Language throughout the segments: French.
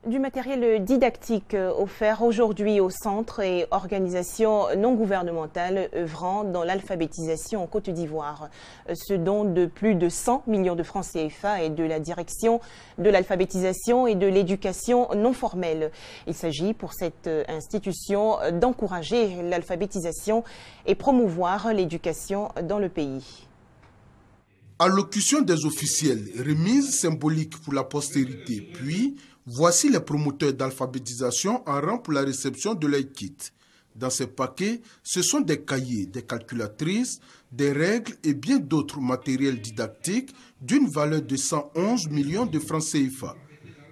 Du matériel didactique offert aujourd'hui au centre et organisations non gouvernementales œuvrant dans l'alphabétisation en Côte d'Ivoire. Ce don de plus de 100 millions de francs CFA est de la direction de l'alphabétisation et de l'éducation non formelle. Il s'agit pour cette institution d'encourager l'alphabétisation et promouvoir l'éducation dans le pays. Allocution des officiels, remise symbolique pour la postérité, puis voici les promoteurs d'alphabétisation en rang pour la réception de leur kit. Dans ces paquets, ce sont des cahiers, des calculatrices, des règles et bien d'autres matériels didactiques d'une valeur de 111 millions de francs CFA.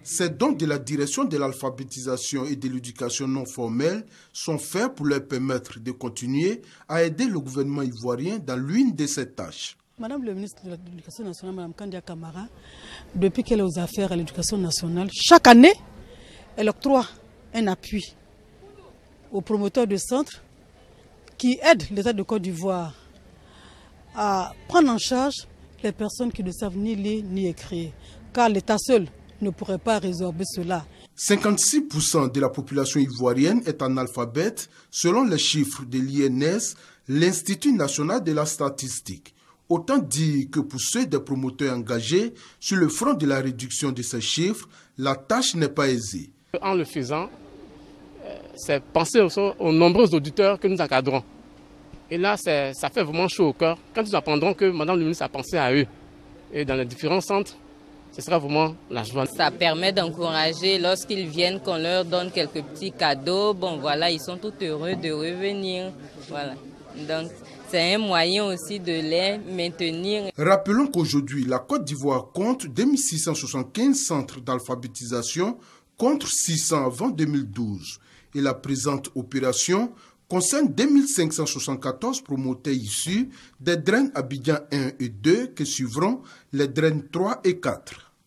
Ces dons de la direction de l'alphabétisation et de l'éducation non formelle sont faits pour leur permettre de continuer à aider le gouvernement ivoirien dans l'une de ses tâches. Madame le ministre de l'Éducation nationale, Madame Kandia Camara, depuis qu'elle est aux affaires à l'éducation nationale, chaque année, elle octroie un appui aux promoteurs de centres qui aident l'État de Côte d'Ivoire à prendre en charge les personnes qui ne savent ni lire ni écrire, car l'État seul ne pourrait pas résorber cela. 56% de la population ivoirienne est analphabète selon les chiffres de l'INS, l'Institut national de la statistique. Autant dire que pour ceux des promoteurs engagés sur le front de la réduction de ces chiffres, la tâche n'est pas aisée. En le faisant, c'est penser aux nombreux auditeurs que nous encadrons. Et là, ça fait vraiment chaud au cœur quand ils apprendront que Madame le ministre a pensé à eux. Et dans les différents centres, ce sera vraiment la joie. Ça permet d'encourager lorsqu'ils viennent, qu'on leur donne quelques petits cadeaux. Bon voilà, ils sont tout heureux de revenir. Voilà. Donc, c'est un moyen aussi de les maintenir. Rappelons qu'aujourd'hui, la Côte d'Ivoire compte 2675 centres d'alphabétisation contre 600 avant 2012. Et la présente opération concerne 2574 promoteurs issus des drains Abidjan 1 et 2 que suivront les drains 3 et 4.